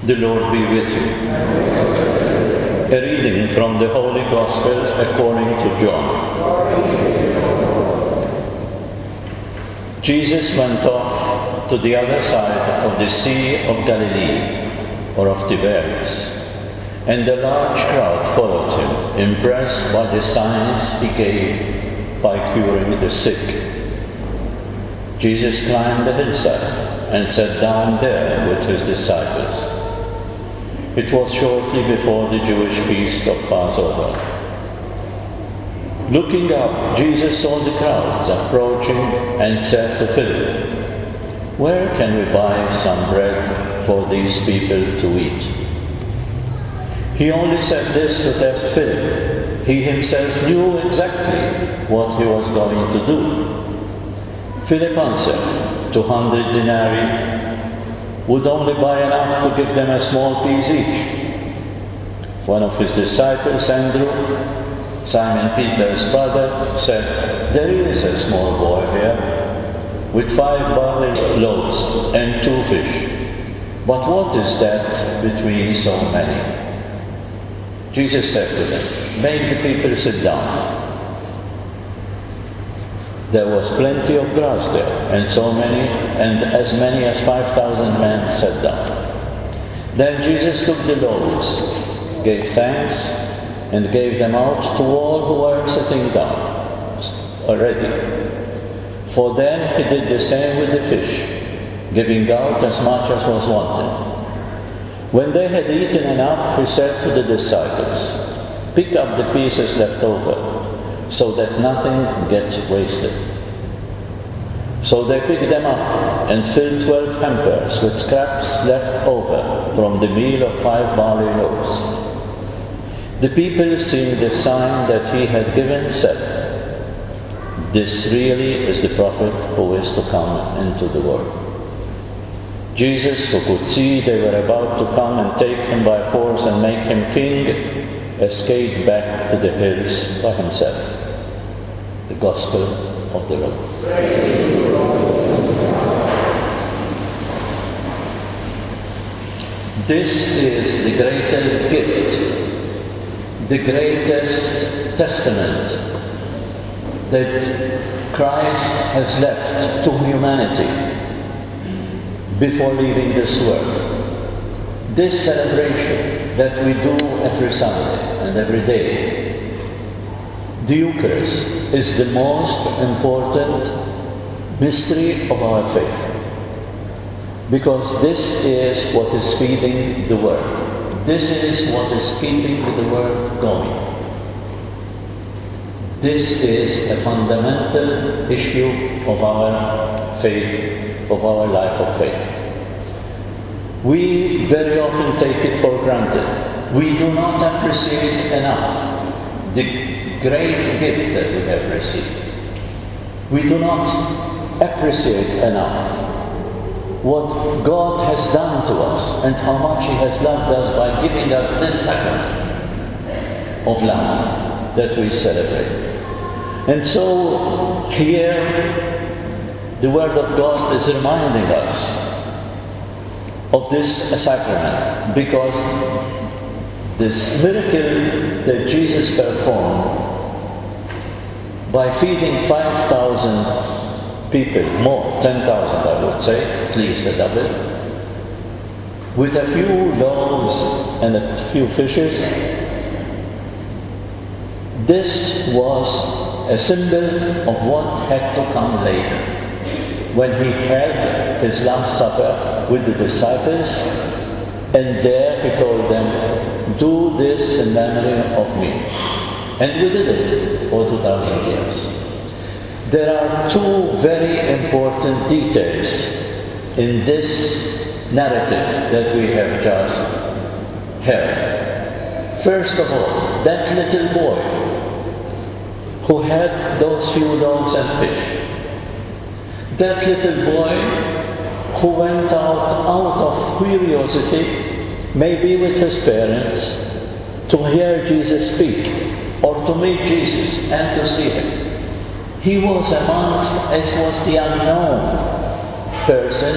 The Lord be with you. A reading from the Holy Gospel according to John. Jesus went off to the other side of the Sea of Galilee, or of Tiberias, and a large crowd followed him, impressed by the signs he gave by curing the sick. Jesus climbed the hillside and sat down there with his disciples. It was shortly before the Jewish feast of Passover. Looking up, Jesus saw the crowds approaching and said to Philip, "Where can we buy some bread for these people to eat?" He only said this to test Philip. He himself knew exactly what he was going to do. Philip answered, 200 denarii would only buy enough to give them a small piece each. One of his disciples, Andrew, Simon Peter's brother, said, "There is a small boy here with 5 barley loaves and 2 fish. But what is that between so many?" Jesus said to them, "Make the people sit down." There was plenty of grass there, and as many as 5,000 men sat down. Then Jesus took the loaves, gave thanks, and gave them out to all who were sitting down already. For then he did the same with the fish, giving out as much as was wanted. When they had eaten enough, he said to the disciples, "Pick up the pieces left over, so that nothing gets wasted." So they picked them up and filled 12 hampers with scraps left over from the meal of 5 barley loaves. The people, seeing the sign that he had given, said, "This really is the prophet who is to come into the world." Jesus, who could see they were about to come and take him by force and make him king, escaped back to the hills by himself. The Gospel of the Lord. This is the greatest gift, the greatest testament that Christ has left to humanity before leaving this world. This celebration that we do every Sunday and every day, the Eucharist, is the most important mystery of our faith. Because this is what is feeding the world. This is what is keeping the world going. This is a fundamental issue of our faith, of our life of faith. We very often take it for granted. We do not appreciate enough the great gift that we have received. We do not appreciate enough what God has done to us and how much He has loved us by giving us this sacrament of love that we celebrate. And so here the Word of God is reminding us of this sacrament, because this miracle that Jesus performed by feeding 5,000 people, more, 10,000 I would say, at least a double, with a few loaves and a few fishes. This was a symbol of what had to come later, when he had his Last Supper with the disciples, and there he told them, "Do this in memory of me." And we did it for 2,000 years. There are 2 very important details in this narrative that we have just heard. First of all, that little boy who had those few loaves and fish. That little boy who went out of curiosity, maybe with his parents, to hear Jesus speak or to meet Jesus and to see him. He was amongst, as was the unknown person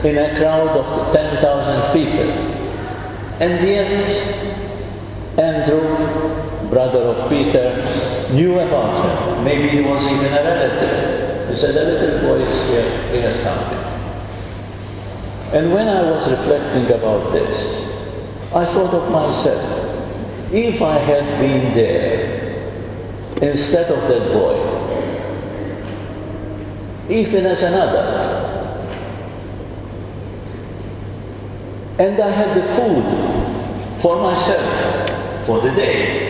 in a crowd of 10,000 people. And yet, Andrew, brother of Peter, knew about him. Maybe he was even a relative. He said, "The little boy is here, he has something." And when I was reflecting about this, I thought of myself, if I had been there instead of that boy, even as an adult, and I had the food for myself for the day,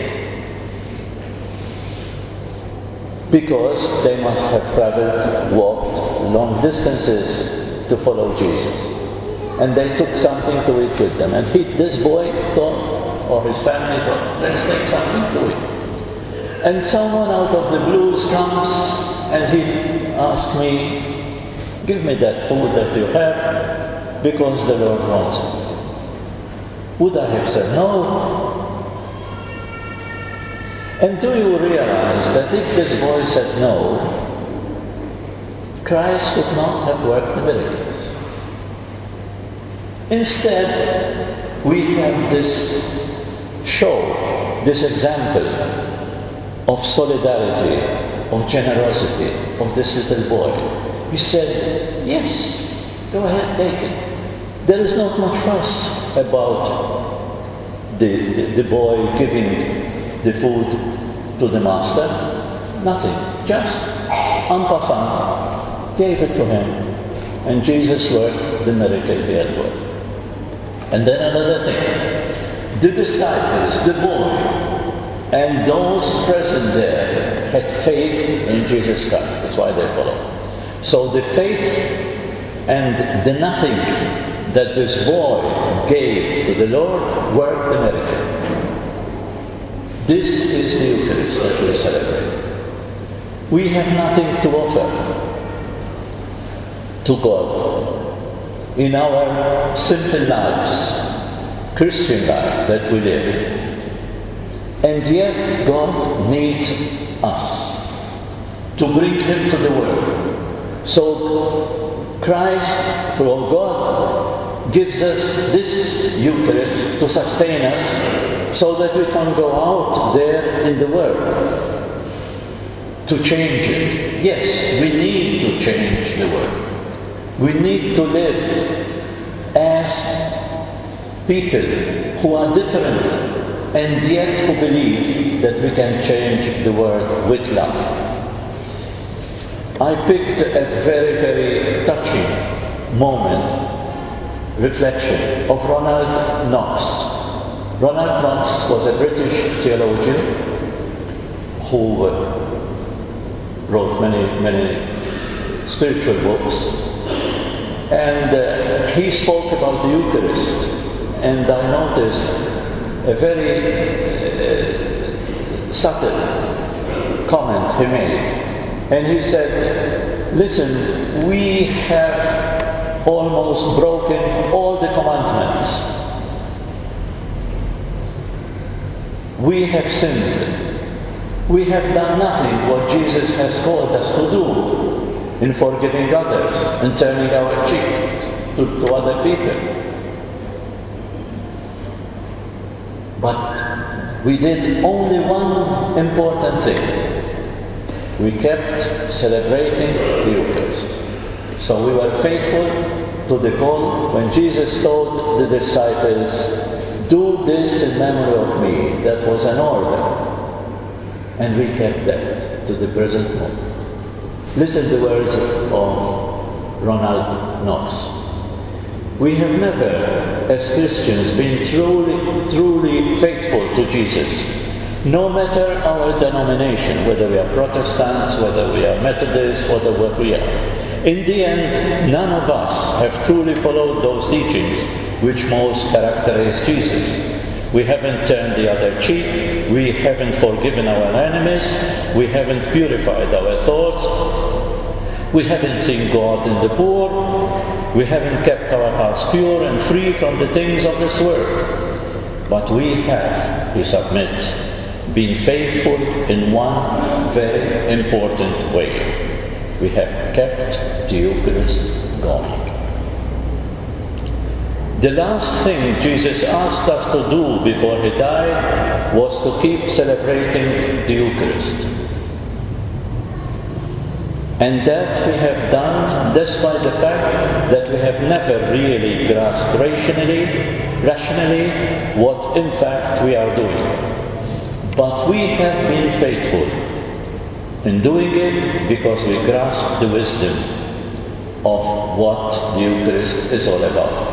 because they must have traveled, walked long distances to follow Jesus. And they took something to eat with them. And this boy thought, or his family thought, let's take something to eat. And someone out of the blues comes and he asks me, "Give me that food that you have, because the Lord wants it." Would I have said no? And do you realize that if this boy said no, Christ would not have worked the miracles? Instead, we have this show, this example of solidarity, of generosity, of this little boy. He said, "Yes, go ahead, take it." There is not much fuss about the boy giving the food to the master. Nothing. Just en passant, gave it to him. And Jesus worked the miracle he had worked. And then another thing. The disciples, the boy, and those present there had faith in Jesus Christ. That's why they followed. So the faith and the nothing that this boy gave to the Lord worked the miracle. This is the Eucharist that we celebrate. We have nothing to offer to God in our simple lives, Christian life that we live. And yet God needs us to bring Him to the world. So Christ, through God, gives us this Eucharist to sustain us so that we can go out there in the world to change it. Yes, we need to change the world. We need to live as people who are different and yet who believe that we can change the world with love. I picked a very, very touching moment, reflection of Ronald Knox. Ronald Knox was a British theologian who wrote many spiritual books. And he spoke about the Eucharist, and I noticed a very subtle comment he made. And he said, "Listen, we have almost broken all the commandments. We have sinned. We have done nothing what Jesus has called us to do in forgiving others and turning our cheek to other people. But we did only one important thing. We kept celebrating the Eucharist. So we were faithful to the call when Jesus told the disciples, 'Do this in memory of me.' That was an order. And we kept that to the present moment. Listen to the words of Ronald Knox. We have never, as Christians, been truly faithful to Jesus. No matter our denomination, whether we are Protestants, whether we are Methodists, whatever we are. In the end, none of us have truly followed those teachings which most characterize Jesus. We haven't turned the other cheek, we haven't forgiven our enemies, we haven't purified our thoughts, we haven't seen God in the poor, we haven't kept our hearts pure and free from the things of this world. But we have, he submits, been faithful in one very important way. We have kept the Eucharist going. The last thing Jesus asked us to do before he died was to keep celebrating the Eucharist. And that we have done despite the fact that we have never really grasped rationally what in fact we are doing. But we have been faithful in doing it because we grasp the wisdom of what the Eucharist is all about.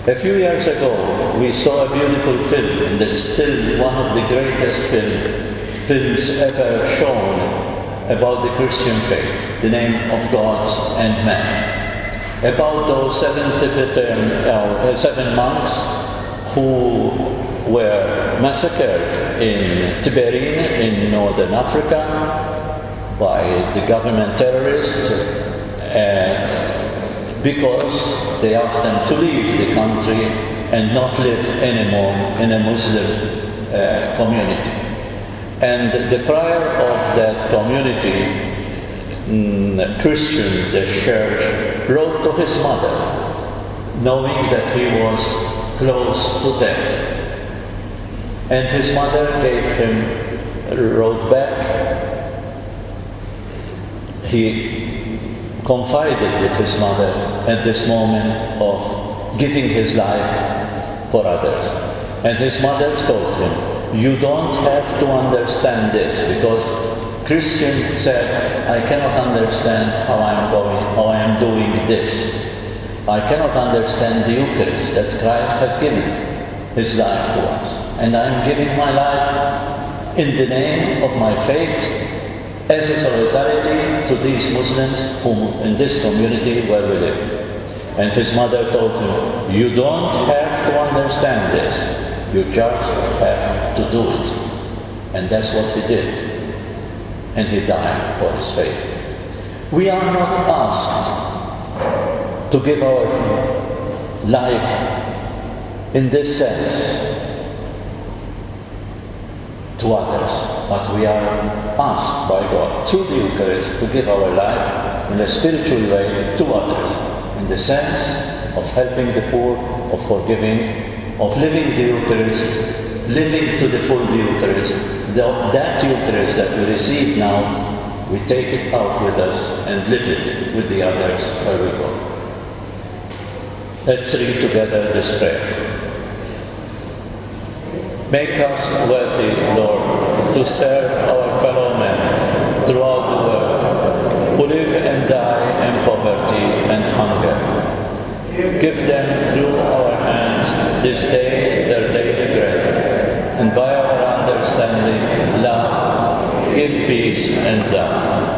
A few years ago, we saw a beautiful film, and it's still one of the greatest films ever shown about the Christian faith, the name of Gods and Man. About those seven monks who were massacred in Tiberine in northern Africa by the government terrorists because they asked them to leave the country and not live anymore in a Muslim community. And the prior of that community, Christian, the church, wrote to his mother, knowing that he was close to death. And his mother wrote back. He confided with his mother at this moment of giving his life for others. And his mother told him, "You don't have to understand this," because Christian said, "I cannot understand how I am doing this. I cannot understand the Eucharist that Christ has given his life to us. And I am giving my life in the name of my faith as a solidarity to these Muslims in this community where we live." And his mother told him, "You don't have to understand this. You just have to do it." And that's what he did. And he died for his faith. We are not asked to give our life in this sense to others, but we are asked by God through the Eucharist to give our life in a spiritual way to others, in the sense of helping the poor, of forgiving, of living the Eucharist, living to the full the Eucharist. That Eucharist that we receive now, we take it out with us and live it with the others where we go. Let's read together this prayer. Make us worthy, Lord, to serve our fellow men throughout the world, who live and die in poverty and hunger. Give them through our hands this day their daily bread, and by our understanding, love, give peace and love.